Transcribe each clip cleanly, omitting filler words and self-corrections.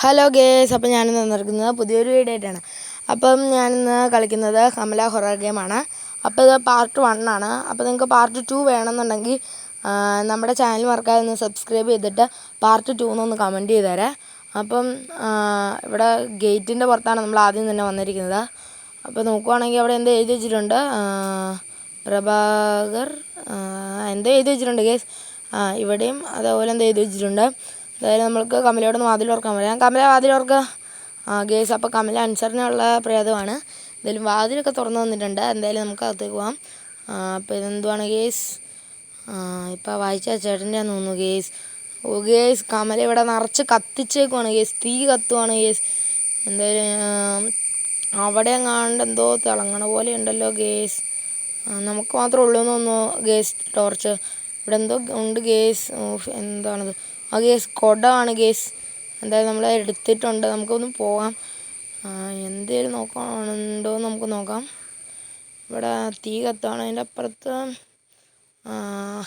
Hello guys, അപ്പം ഞാനിന്ന് വന്നിരിക്കുന്നത് പുതിയൊരു വീഡിയോ ആയിട്ടാണ്. അപ്പം ഞാനിന്ന് കളിക്കുന്നത് കമല ഹൊറർ ഗെയിമാണ്. അപ്പോൾ ഇത് പാർട്ട് 1 ആണ്. അപ്പോൾ നിങ്ങൾക്ക് പാർട്ട് 2 വേണമെന്നുണ്ടെങ്കിൽ നമ്മുടെ ചാനൽ മറക്കാതെ ഒന്ന് സബ്സ്ക്രൈബ് ചെയ്തിട്ട് പാർട്ട് 2 എന്നൊന്ന് കമൻറ്റ് ചെയ്തേരെ. അപ്പം ഇവിടെ ഗേറ്റിൻ്റെ പുറത്താണ് നമ്മൾ ആദ്യം തന്നെ വന്നിരിക്കുന്നത്. അപ്പോൾ നോക്കുവാണെങ്കിൽ അവിടെ എന്തോ എഴുതി വെച്ചിട്ടുണ്ട്, പ്രഭാകർ എന്തോ എഴുതി വെച്ചിട്ടുണ്ട് ഗേസ്. ഇവിടെയും അതേപോലെ എന്തോ എഴുതി വെച്ചിട്ടുണ്ട്. അതായത് നമ്മൾക്ക് കമലയോട് വാതിൽ തുറക്കാൻ പറയാം. കമല വാതിൽ തുറക്കുക. ഗേസ്, അപ്പോൾ കമല അനുസരണയുള്ള പ്രേതമാണ്. എന്തായാലും വാതിലൊക്കെ തുറന്നു വന്നിട്ടുണ്ട്. എന്തായാലും നമുക്ക് അകത്തേക്ക് പോകാം. അപ്പോൾ ഇതെന്തുവാണ് ഗേസ്? ഇപ്പോൾ വായിച്ച ചേട്ടൻ്റെ തോന്നുന്നു ഗേസ്. ഓ ഗേസ്, കമല ഇവിടെ നിറച്ച് കത്തിച്ചേക്കുവാണ് ഗേസ്. തീ കത്തുവാണ് ഗേസ്. എന്തായാലും അവിടെ എങ്ങാണ്ട് എന്തോ തിളങ്ങണ പോലെ ഉണ്ടല്ലോ ഗേസ്. നമുക്ക് മാത്രമേ ഉള്ളൂ എന്ന് തോന്നുന്നു ഗേസ് ടോർച്ച്. ഇവിടെ എന്തോ ഉണ്ട് ഗേസ്. എന്താണത്? ഗേസ് കുടമാണ് ഗേസ്. എന്തായാലും നമ്മൾ എടുത്തിട്ടുണ്ട്. നമുക്കൊന്ന് പോകാം. എന്തേലും നോക്കാനുണ്ടോ എന്ന് നമുക്ക് നോക്കാം. ഇവിടെ തീ കത്താണ്. അതിൻ്റെ അപ്പുറത്ത്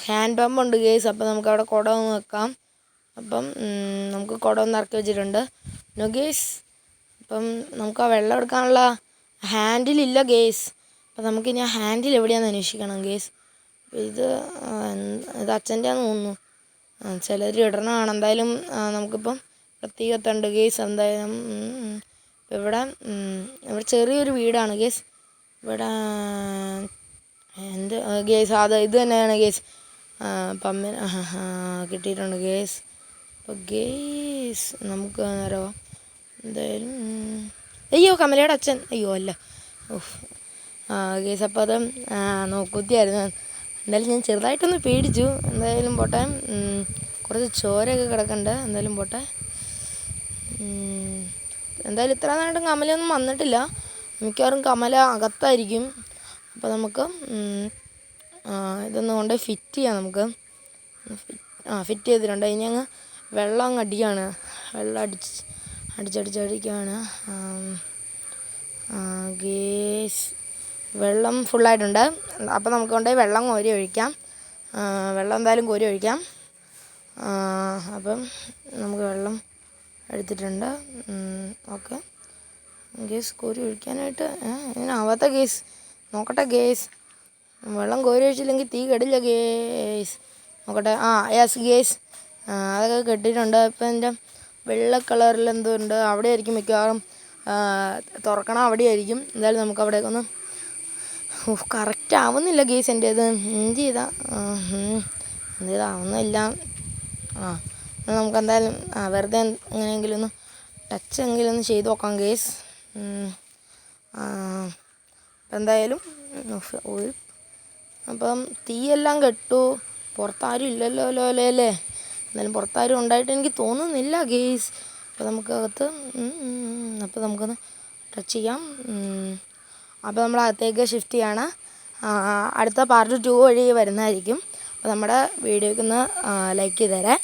ഹാൻഡ് പമ്പ് ഉണ്ട് ഗേസ്. അപ്പോൾ നമുക്ക് അവിടെ കുട ഒന്ന് വെക്കാം. അപ്പം നമുക്ക് കുട ഒന്ന് ഇറക്കി വെച്ചിട്ടുണ്ട് ഗേസ്. അപ്പം നമുക്ക് ആ വെള്ളം എടുക്കാനുള്ള ഹാൻഡിലില്ല ഗേസ്. അപ്പം നമുക്കിനി ആ ഹാൻഡിൽ എവിടെയാണെന്ന് അന്വേഷിക്കണം ഗേസ്. ഇത് അച്ഛൻ്റെ തോന്നുന്നു. ചിലർ ഇടണതാണ്. എന്തായാലും നമുക്കിപ്പം പ്രത്യേകത്തുണ്ട് ഗേസ്. എന്തായാലും ഇവിടെ ചെറിയൊരു വീടാണ് ഗേസ്. ഇവിടെ എന്ത് ഗേസ്, അത് ഇത് തന്നെയാണ് ഗേസ്. പമ്മിന് കിട്ടിയിട്ടുണ്ട് ഗേസ്. അപ്പോൾ ഗേസ് നമുക്ക് നേരമോ എന്തായാലും അയ്യോ കമലയുടെ അച്ഛൻ, അയ്യോ അല്ല, ഗേസ്. അപ്പോൾ അത് നോക്കുത്തിയായിരുന്നു. എന്തായാലും ഞാൻ ചെറുതായിട്ടൊന്ന് പേടിച്ചു. എന്തായാലും പോട്ടെ. കുറച്ച് ചോരയൊക്കെ കിടക്കുന്നുണ്ട്. എന്തായാലും പോട്ടെ. എന്തായാലും ഇത്ര നേരം കമലയൊന്നും വന്നിട്ടില്ല. മിക്കവാറും കമല അകത്തായിരിക്കും. അപ്പോൾ നമുക്ക് ഇതൊന്ന് കൊണ്ട് ഫിറ്റ് ചെയ്യാം. നമുക്ക് ഫിറ്റ് ചെയ്തിട്ടുണ്ട്. ഇനി അങ്ങ് വെള്ളം അങ്ങ് അടിക്കുകയാണ്. വെള്ളം അടിച്ചടിക്കുകയാണ് ഗേസ്. വെള്ളം ഫുള്ളായിട്ടുണ്ട്. അപ്പോൾ നമുക്ക് കൊണ്ടുപോയി വെള്ളം കോരി ഒഴിക്കാം. വെള്ളം എന്തായാലും കോരി ഒഴിക്കാം. അപ്പം നമുക്ക് വെള്ളം എടുത്തിട്ടുണ്ട്. ഓക്കെ ഗേസ്, കോരി ഒഴിക്കാനായിട്ട് ഇതിനാവാത്ത ഗേസ്. നോക്കട്ടെ ഗേസ്. വെള്ളം കോരി ഒഴിച്ചില്ലെങ്കിൽ തീ കെടില്ല ഗേസ്. നോക്കട്ടെ. യെസ് ഗേസ്, അതൊക്കെ കെട്ടിയിട്ടുണ്ട്. ഇപ്പം എൻ്റെ വെള്ള കളറിൽ എന്തോ ഉണ്ട്. അവിടെ ആയിരിക്കും മിക്കവാറും തുറക്കണം. അവിടെ ആയിരിക്കും. എന്തായാലും നമുക്ക് അവിടേക്കൊന്ന് കറക്റ്റ് ആവുന്നില്ല ഗേസ്. എൻ്റെ ഇത് എന്ത് ആവുന്നില്ല. നമുക്ക് എന്തായാലും വെറുതെ എങ്ങനെയെങ്കിലും ഒന്ന് ടച്ച് എങ്കിലും ഒന്ന് ചെയ്ത് നോക്കാം ഗേസ്. എന്തായാലും അപ്പം തീയെല്ലാം കെട്ടു. പുറത്താരും ഇല്ലല്ലോ അല്ലേ. എന്തായാലും പുറത്താരും ഉണ്ടായിട്ട് എനിക്ക് തോന്നുന്നില്ല ഗേസ്. അപ്പോൾ നമുക്കകത്ത് അപ്പോൾ നമുക്കൊന്ന് ടച്ച് ചെയ്യാം. അപ്പോൾ നമ്മൾ അകത്തേക്ക് ഷിഫ്റ്റ് ചെയ്യാണ്. അടുത്ത പാർട്ട് 2 വഴി വരുന്നതായിരിക്കും. അപ്പോൾ നമ്മുടെ വീഡിയോയ്ക്ക് ഒന്ന് ലൈക്ക് ചെയ്തേരെ.